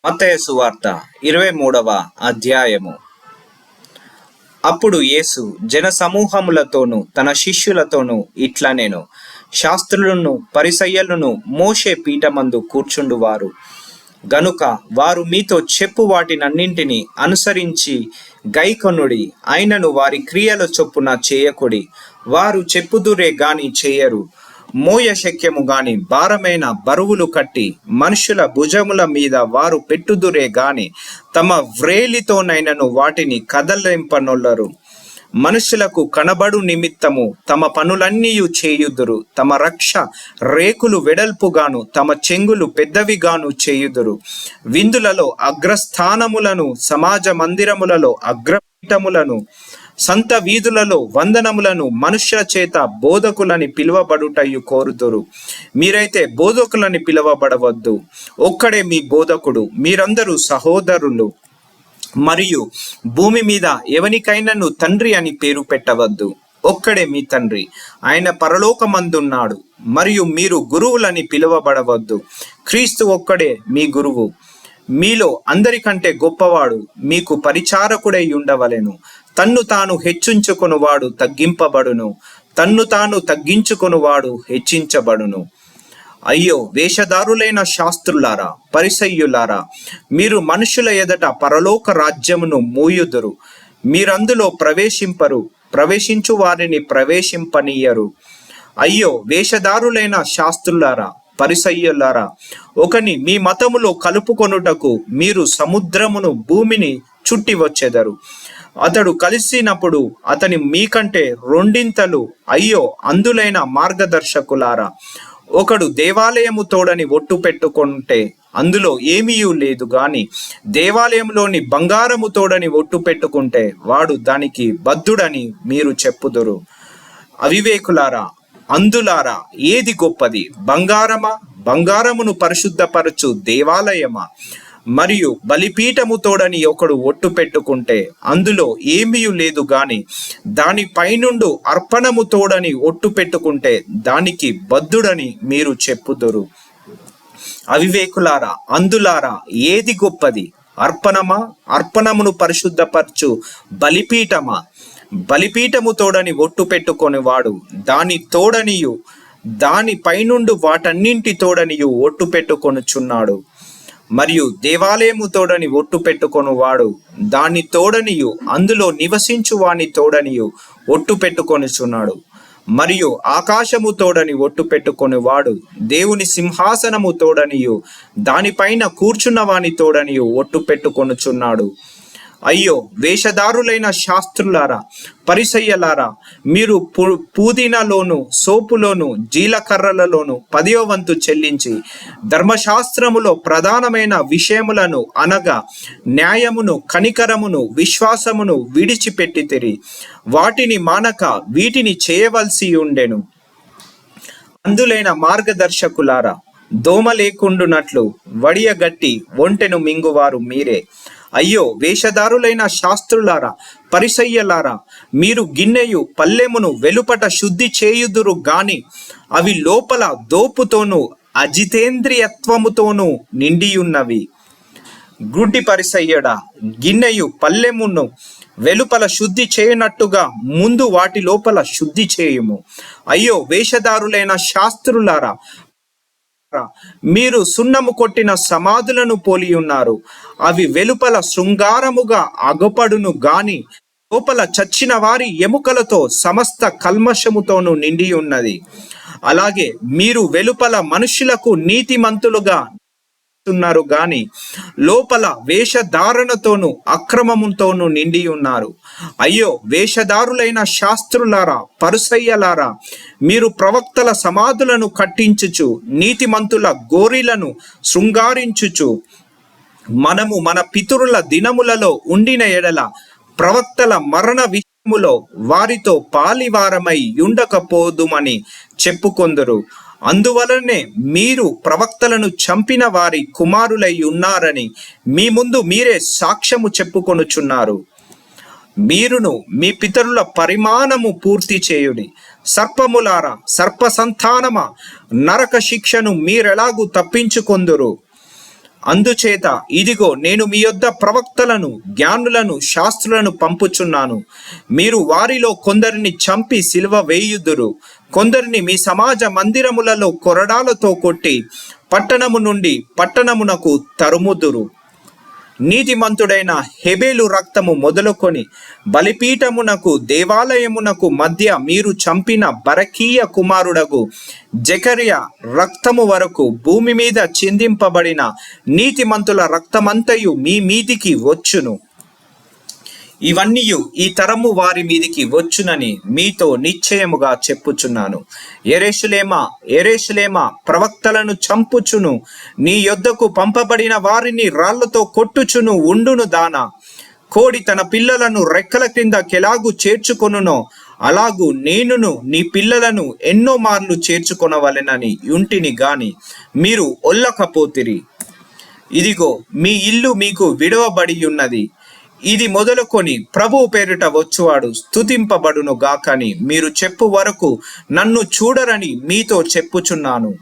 మత్తయి సువార్త 23వ అధ్యాయము. అప్పుడు యేసు జన సమూహములతోనూ తన శిష్యులతోనూ ఇట్లనెను, శాస్త్రులను పరిసయ్యులను మోషే పీఠమందు కూర్చుండువారు గనుక వారు మీతో చెప్పు వాటినన్నింటినీ అనుసరించి గైకొనుడి. అయినను వారి క్రియల చొప్పున చేయకుడి. వారు చెప్పుదురే గాని చేయరు. మోయ శక్యము గాని భారమైన బరువులు కట్టి మనుషుల భుజముల మీద వారు పెట్టుదురే గాని తమ వ్రేలితోనైనను వాటిని కదలింపనొల్లరు. మనుషులకు కనబడు నిమిత్తము తమ పనులన్నీయు చేయుదురు. తమ రక్ష రేకులు వెడల్పుగాను తమ చెంగులు పెద్దవిగాను చేయుదురు. విందులలో అగ్రస్థానములను, సమాజ మందిరములలో అగ్రపీఠములను, సంత వీధులలో వందనములను మనుష్యుల చేత బోధకులని పిలువబడుటయు కోరుదురు. మీరైతే బోధకులని పిలువబడవద్దు, ఒక్కడే మీ బోధకుడు. మీరందరూ సహోదరులు. మరియు భూమి మీద ఎవనికైనాను తండ్రి అని పేరు పెట్టవద్దు, ఒక్కడే మీ తండ్రి, ఆయన పరలోకమందున్నాడు. మరియు మీరు గురువులని పిలువబడవద్దు, క్రీస్తు ఒక్కడే మీ గురువు. మీలో అందరికంటే గొప్పవాడు మీకు పరిచారకుడై ఉండవలెను. తన్ను తాను హెచ్చించుకొనువాడు తగ్గింపబడును, తన్ను తాను తగ్గించుకొనువాడు హెచ్చించబడును. అయ్యో వేషధారులైన శాస్త్రులారా, పరిసయ్యులారా, మీరు మనుషుల ఎదుట పరలోక రాజ్యమును మూయుదురు. మీరందులో ప్రవేశింపరు, ప్రవేశించు వారిని ప్రవేశింపనీయరు. అయ్యో వేషధారులైన శాస్త్రులారా, పరిసయ్యులారా, ఒకని మీ మతములో కలుపుకొనుటకు మీరు సముద్రమును భూమిని చుట్టి వచ్చెదరు. అతడు కలిసినప్పుడు అతని మీకంటే రెండింతలు అయ్యో అందులైన మార్గదర్శకులారా. ఒకడు దేవాలయము తోడని ఒట్టు పెట్టుకుంటే అందులో ఏమీయూ లేదు గాని దేవాలయంలోని బంగారము తోడని ఒట్టు పెట్టుకుంటే వాడు దానికి బద్ధుడని మీరు చెప్పుదురు. అవివేకులారా, అందులారా, ఏది గొప్పది? బంగారమా? బంగారమును పరిశుద్ధపరచు దేవాలయమా? మరియు బలిపీఠము తోడని ఒకడు ఒట్టు పెట్టుకుంటే అందులో ఏమీ లేదు గాని దాని పైనుండు అర్పణము తోడని ఒట్టు పెట్టుకుంటే దానికి బద్ధుడని మీరు చెప్పుదురు. అవివేకులారా, అందులారా, ఏది గొప్పది? అర్పణమా? అర్పణమును పరిశుద్ధపరచు బలిపీఠమా? బలిపీఠము తోడని ఒట్టు పెట్టుకొని వాడు దాని తోడనియు దాని పైనుండు వాటన్నింటి తోడనియు ఒట్టు పెట్టుకొనుచున్నాడు. మరియు దేవాలయము తోడని ఒట్టు పెట్టుకొను వాడు దాని తోడనియు అందులో నివసించు వాని తోడనియు ఒట్టు పెట్టుకొనుచున్నాడు. మరియు ఆకాశము తోడని ఒట్టు పెట్టుకొని వాడు దేవుని సింహాసనము తోడనియు దానిపైన కూర్చున్న వాని తోడనియు ఒట్టు పెట్టుకొనుచున్నాడు. అయ్యో వేషధారులైన శాస్త్రులారా, పరిసయ్యలారా, మీరు పూదినలోను సోపులోను జీలకర్రలలోను 10వ వంతు చెల్లించి ధర్మశాస్త్రములో ప్రధానమైన విషయములను అనగా న్యాయమును, కనికరమును, విశ్వాసమును విడిచిపెట్టితిరి. వాటిని మానక వీటిని చేయవలసి ఉండెను. అందులైన మార్గదర్శకులారా, దోమ లేకుండునట్లు వడియగట్టి ఒంటెను మింగువారు మీరే. అయ్యో వేషధారులైన శాస్త్రులారా, పరిసయ్యలారా, మీరు గిన్నెయు పల్లెమును వెలుపట శుద్ధి చేయుదురు గాని అవి లోపల దోపుతోనూ అజితేంద్రియత్వముతోనూ నిండియున్నవి. గుడ్డి పరిసయ్యడా, గిన్నెయు పల్లెమును వెలుపల శుద్ధి చేయనట్టుగా ముందు వాటి లోపల శుద్ధి చేయుము. అయ్యో వేషధారులైన శాస్త్రులారా, మీరు సున్నము కొట్టిన సమాధులను పోలి ఉన్నారు. అవి వెలుపల శృంగారముగా అగపడును గాని లోపల చచ్చిన వారి ఎముకలతో సమస్త కల్మషముతోనూ నిండి ఉన్నది. అలాగే మీరు వెలుపల మనుషులకు నీతిమంతులుగా ఉన్నారు గాని లోపల వేషధారణతోనూ అక్రమముతోనూ నిండి ఉన్నారు. అయ్యో వేషధారులైన శాస్త్రులారా, పరిసయ్యలారా, మీరు ప్రవక్తల సమాధులను కట్టించుచు నీతిమంతుల గోరిలను శృంగారించుచు మనము మన పితరుల దినములలో ఉండిన ఎడల ప్రవక్తల మరణ విషయములో వారితో పాలివారమై ఉండకపోదుమని చెప్పుకొందురు. అందువలనే మీరు ప్రవక్తలను చంపిన వారి కుమారులై ఉన్నారని మీ ముందు మీరే సాక్ష్యము చెప్పుకొనుచున్నారు. మీరును మీ పితరుల పరిమాణము పూర్తి చేయుడి. సర్పములారా, సర్ప సంతానమా, నరక శిక్షను మీరెలాగూ తప్పించుకొందురు. అందుచేత ఇదిగో నేను మీ యొద్ద ప్రవక్తలను, జ్ఞానులను, శాస్త్రులను పంపుచున్నాను. మీరు వారిలో కొందరిని చంపి సిలువ వేయుదురు, కొందరిని మీ సమాజ మందిరములలో కొరడాలతో కొట్టి పట్టణము నుండి పట్టణమునకు తరుముదురు. నీతిమంతుడైన హెబెలు రక్తము మొదలుకొని బలిపీఠమునకు దేవాలయమునకు మధ్య మీరు చంపిన బరకీయ కుమారుడగు జెకర్యా రక్తము వరకు భూమి మీద చిందింపబడిన నీతిమంతుల రక్తమంతయు మీ మీదికి వచ్చును. ఇవన్నీ ఈ తరము వారి మీదికి వచ్చునని మీతో నిశ్చయముగా చెప్పుచున్నాను. యెరూషలేమా, యెరూషలేమా, ప్రవక్తలను చంపుచును, నీ యొద్దకు పంపబడిన వారిని రాళ్లతో కొట్టుచును ఉండును దానా. కోడి తన పిల్లలను రెక్కల క్రింద కెలాగు చేర్చుకొనునో అలాగు నేనును నీ పిల్లలను ఎన్నో మార్లు చేర్చుకొనవలెనని యుంటిని గాని మీరు ఒల్లకపోతిరి. ఇదిగో మీ ఇల్లు మీకు విడవబడి ఉన్నది. ఇది మొదలుకొని ప్రభువు పేరిట వచ్చువాడు స్తుతింపబడును గాకని మీరు చెప్పు వరకు నన్ను చూడరని మీతో చెప్పుచున్నాను.